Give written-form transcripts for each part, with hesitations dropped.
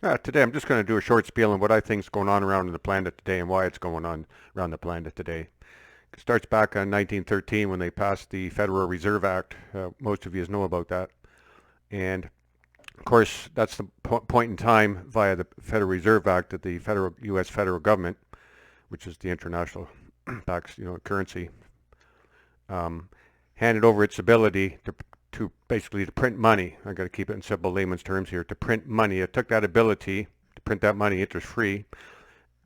Today I'm just going to do a short spiel on what I think is going on around the planet today and why it's going on around the planet today. It starts back in 1913 when they passed the Federal Reserve Act. Most of you know about that. And of course, that's the point in time via the Federal Reserve Act that the federal U.S. federal government, which is the international currency, um, handed over its ability to basically to print money. I got to keep it in simple layman's terms here. To print money, it took that ability to print that money interest free,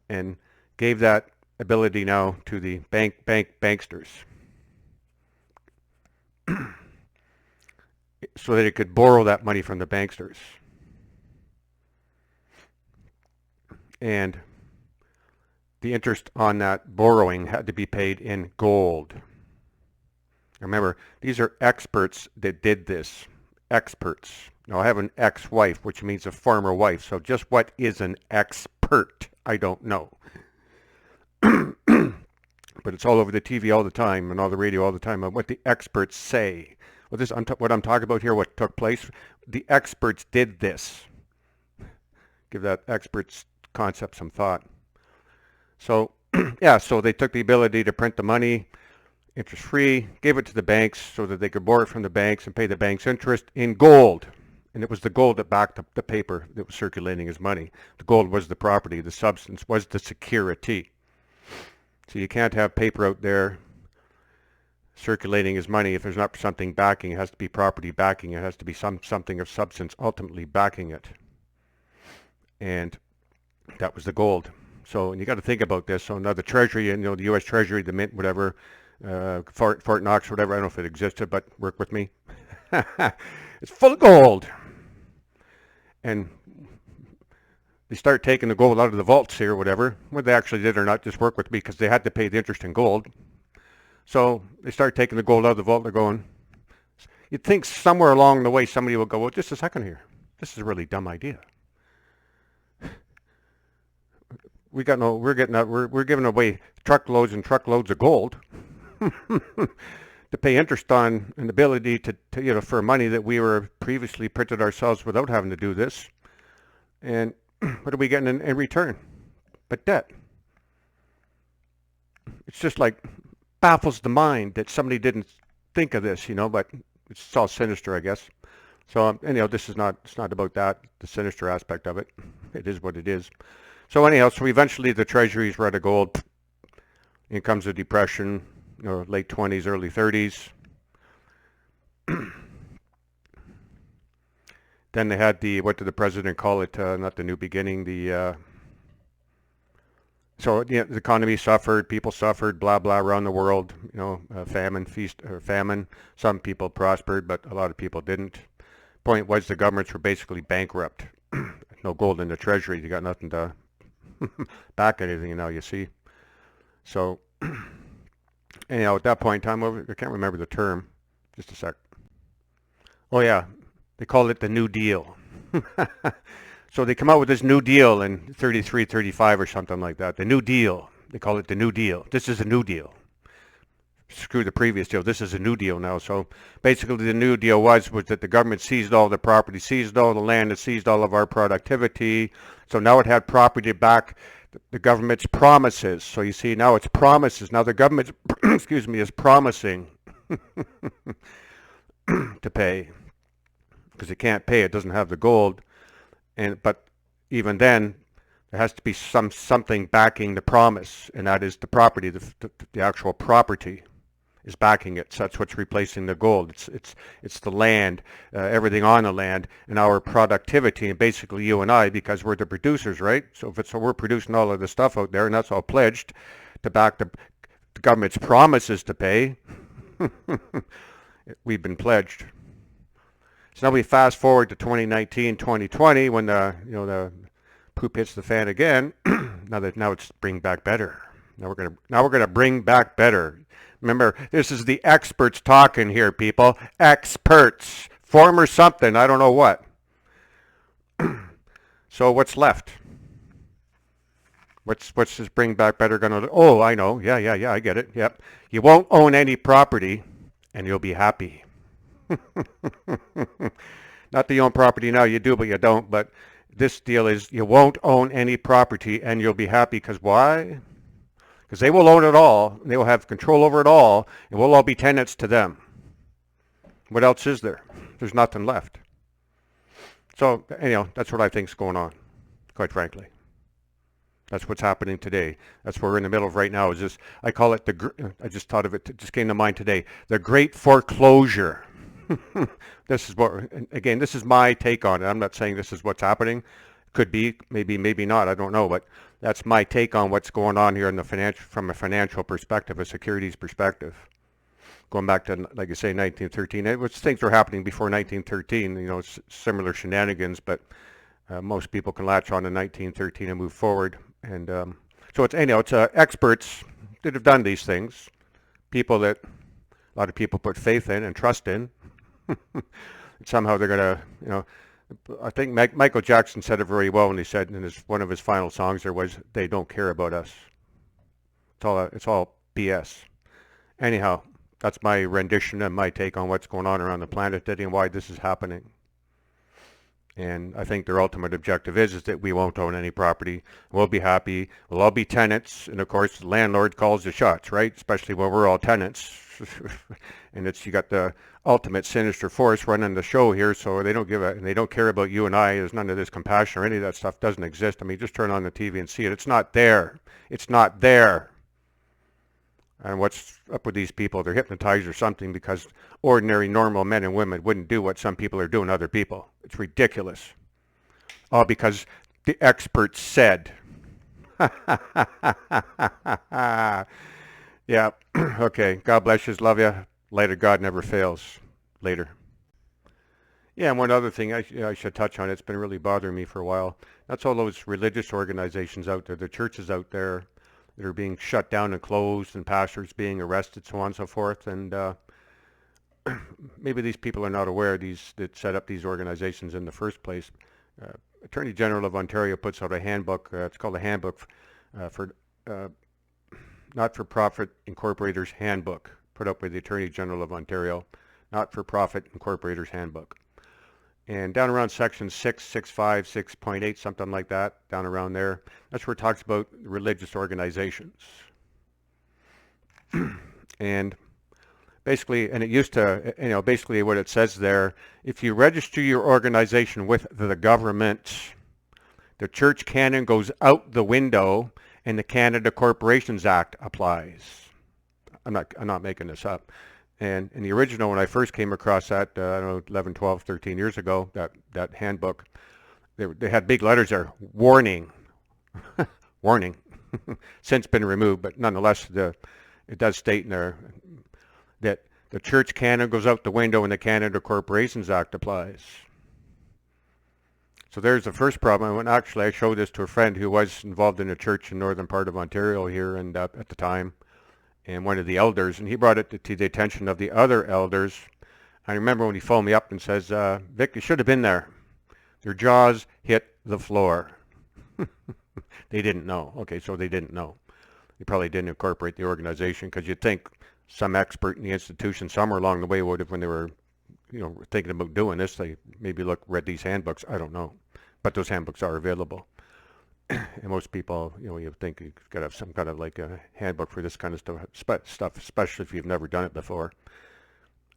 and gave that ability now to the banksters, so that it could borrow that money from the banksters. And the interest on that borrowing had to be paid in gold. Remember, these are experts that did this. Experts. Now, I have an ex-wife, which means a former wife. So just what is an expert? I don't know. But it's all over the TV all the time and all the radio all the time about what the experts say. Well, what I'm talking about here, what took place, the experts did this. Give that experts concept some thought. So, yeah, so they took the ability to print the money interest free, gave it to the banks so that they could borrow it from the banks and pay the banks interest in gold. And it was the gold that backed up the paper that was circulating as money. The gold was the property, the substance was the security. So you can't have paper out there circulating as money if there's not something backing. It has to be property backing. It has to be something of substance ultimately backing it. And that was the gold. So, and you got to think about this. So now the Treasury, the U.S. Treasury, the Mint, whatever, Fort Knox, whatever, I don't know if it existed, but work with me. It's full of gold. And they start taking the gold out of the vaults here, whatever. Whether they actually did or not, just work with me because they had to pay the interest in gold. So they start taking the gold out of the vault. They're going, you'd think somewhere along the way somebody will go, well, just a second here. This is a really dumb idea. We're giving away truckloads and truckloads of gold to pay interest on an ability to for money that we were previously printed ourselves without having to do this. And what are we getting in return? But debt. It's just like baffles the mind that somebody didn't think of this, but it's all sinister, I guess. So anyhow, it's not about that, the sinister aspect of it. It is what it is. So anyhow, so eventually the treasuries were out of gold. In comes the depression, late 20s, early 30s. Then they had what did the president call it? Not the new beginning. So the economy suffered, people suffered, blah blah around the world. Famine. Some people prospered, but a lot of people didn't. Point was the governments were basically bankrupt. No gold in the treasury. You got nothing to back anything now. You see. So anyhow, at that point in time, I can't remember the term. Just a sec. Oh yeah, they called it the New Deal. So they come out with this New Deal in 33, 35 or something like that. The New Deal. They call it the New Deal. This is a New Deal. Screw the previous deal. This is a new deal now. So basically the new deal was that the government seized all the property, seized all the land, and seized all of our productivity. So now it had property back the government's promises. So you see, now it's promises. Now the government, is promising to pay because it can't pay. It doesn't have the gold. But even then, there has to be something backing the promise, and that is the property, the actual property is backing it. So that's what's replacing the gold. It's the land, everything on the land, and our productivity, and basically you and I, because we're the producers, right? So we're producing all of the stuff out there, and that's all pledged to back the government's promises to pay. We've been pledged. So now we fast forward to 2019, 2020, when the poop hits the fan again. now it's bring back better. Now we're gonna bring back better. Remember, this is the experts talking here, people. Experts. Former something, I don't know what. So what's left? What's this bring back better gonna do? Oh, I know. Yeah, I get it. Yep. You won't own any property and you'll be happy. Not that you own property now, you do, but you don't. But This deal is you won't own any property and you'll be happy because why? Because they will own it all. They will have control over it all and we'll all be tenants to them. What else is there? There's nothing left. So, that's what I think is going on, quite frankly. That's what's happening today. That's what we're in the middle of right now. Is this? I call it I just thought of it. It just came to mind today. The Great Foreclosure. This is again, this is my take on it. I'm not saying this is what's happening. Could be, maybe not. I don't know, but that's my take on what's going on here from a financial perspective, a securities perspective. Going back to, like you say, 1913. Things were happening before 1913. Similar shenanigans, but most people can latch on to 1913 and move forward. And so it's experts that have done these things, people that a lot of people put faith in and trust in. Somehow they're gonna, I think Michael Jackson said it very well when he said in one of his final songs there was, "They don't care about us." It's all BS. Anyhow, that's my rendition and my take on what's going on around the planet today and why this is happening. And I think their ultimate objective is that we won't own any property. We'll be happy. We'll all be tenants. And of course, the landlord calls the shots, right? Especially when we're all tenants. And you got the ultimate sinister force running the show here. So they don't care about you and I. There's none of this compassion or any of that stuff doesn't exist. I mean, just turn on the TV and see it. It's not there. It's not there. And what's up with these people? They're hypnotized or something because ordinary, normal men and women wouldn't do what some people are doing to other people. It's ridiculous. All because the experts said. Yeah. Okay. God bless you. Love you. Light of God never fails. Later. Yeah, and one other thing I should touch on. It's been really bothering me for a while. That's all those religious organizations out there, the churches out there that are being shut down and closed and pastors being arrested, so on and so forth. And maybe these people are not aware, that set up these organizations in the first place. Attorney General of Ontario puts out a handbook. It's called a Handbook for Not-for-Profit Incorporators Handbook, put up by the Attorney General of Ontario, Not-for-Profit Incorporators Handbook. And down around section 6, 6.5, 6.8, something like that, down around there, that's where it talks about religious organizations. And basically, and it used to, basically what it says there, if you register your organization with the government, the church canon goes out the window and the Canada Corporations Act applies. I'm not making this up. And in the original, when I first came across that, I don't know, 11, 12, 13 years ago, that handbook, they had big letters there, warning, warning. Since been removed, but nonetheless, it does state in there that the church canon goes out the window and the Canada Corporations Act applies. So there's the first problem. And actually, I showed this to a friend who was involved in a church in northern part of Ontario here, and at the time, and one of the elders, and he brought it to the attention of the other elders. I remember when he phoned me up and says, Vic, you should have been there. Their jaws hit the floor. They didn't know. Okay, so they didn't know. They probably didn't incorporate the organization because you'd think some expert in the institution somewhere along the way would have, when they were, thinking about doing this, they maybe read these handbooks. I don't know. But those handbooks are available. And most people, you think you've got to have some kind of like a handbook for this kind of stuff, especially if you've never done it before.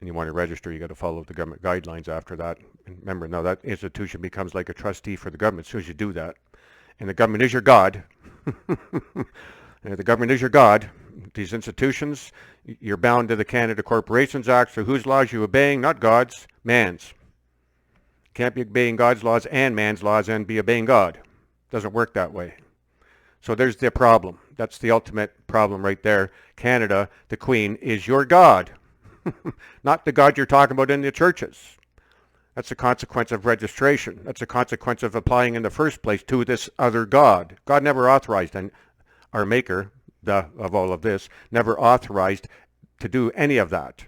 And you want to register, you got to follow the government guidelines after that. And remember, now that institution becomes like a trustee for the government as soon as you do that. And the government is your God. And the government is your God. These institutions, you're bound to the Canada Corporations Act. So whose laws are you obeying? Not God's, man's. Can't be obeying God's laws and man's laws and be obeying God. Doesn't work that way. So there's the problem. That's the ultimate problem right there. Canada, the Queen, is your God. Not the God you're talking about in the churches. That's a consequence of registration. That's a consequence of applying in the first place to this other God. God never authorized, and our maker of all of this never authorized to do any of that.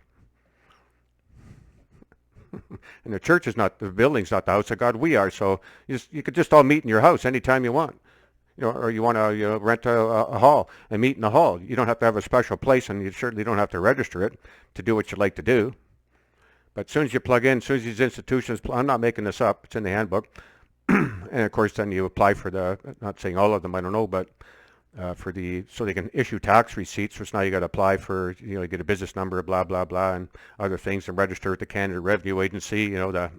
And the church is not, the building's not the house of God. We are. So you could just all meet in your house anytime you want. Or you want to rent a hall and meet in the hall. You don't have to have a special place, and you certainly don't have to register it to do what you like to do. But as soon as you plug in, as soon as these institutions, I'm not making this up, it's in the handbook, And of course, then you apply for the, not saying all of them, I don't know, but for the, so they can issue tax receipts, which now you got to apply for, you get a business number, blah, blah, blah, and other things, and register at the Canada Revenue Agency, the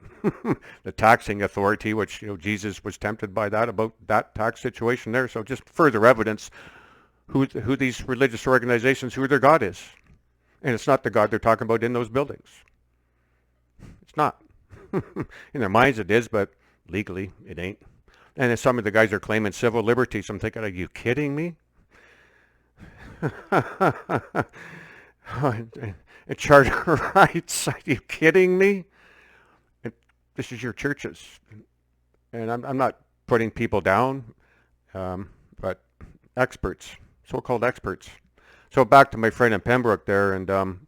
the taxing authority, which, Jesus was tempted by that, about that tax situation there. So just further evidence who these religious organizations, who their God is. And it's not the God they're talking about in those buildings. It's not. In their minds it is, but legally it ain't. And then some of the guys are claiming civil liberties. I'm thinking, are you kidding me? Charter rights? Are you kidding me? This is your churches. And I'm not putting people down, but experts, so-called experts. So back to my friend in Pembroke there, and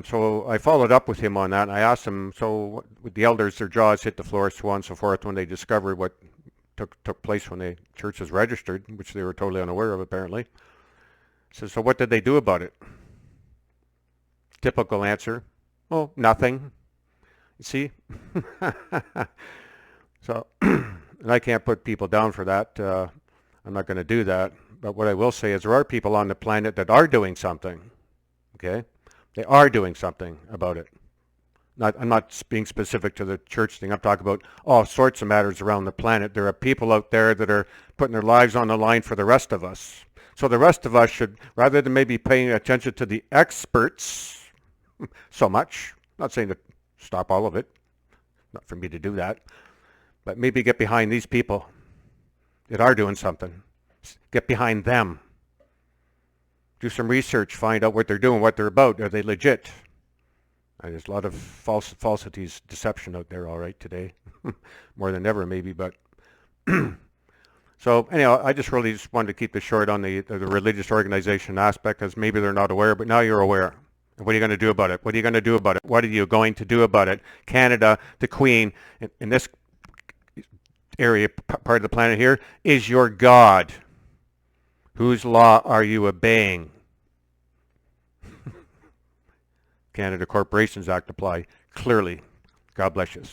so I followed up with him on that, and I asked him, so with the elders, their jaws hit the floor, so on and so forth, when they discovered what took place when the church was registered, which they were totally unaware of, apparently. So what did they do about it? Typical answer, oh, nothing. You see? So, and I can't put people down for that. I'm not going to do that. But what I will say is there are people on the planet that are doing something. Okay? They are doing something about it. I'm not being specific to the church thing. I'm talking about all sorts of matters around the planet. There are people out there that are putting their lives on the line for the rest of us. So the rest of us should, rather than maybe paying attention to the experts so much, not saying to stop all of it, not for me to do that, but maybe get behind these people that are doing something. Get behind them. Do some research, find out what they're doing, what they're about. Are they legit? There's a lot of falsities, deception out there, all right, today. More than ever, maybe, but... So, anyhow, I just wanted to keep this short on the religious organization aspect, because maybe they're not aware, but now you're aware. And what are you going to do about it? What are you going to do about it? What are you going to do about it? Canada, the Queen, in this area, part of the planet here, is your God. Whose law are you obeying? Canada Corporations Act apply. Clearly. God bless you.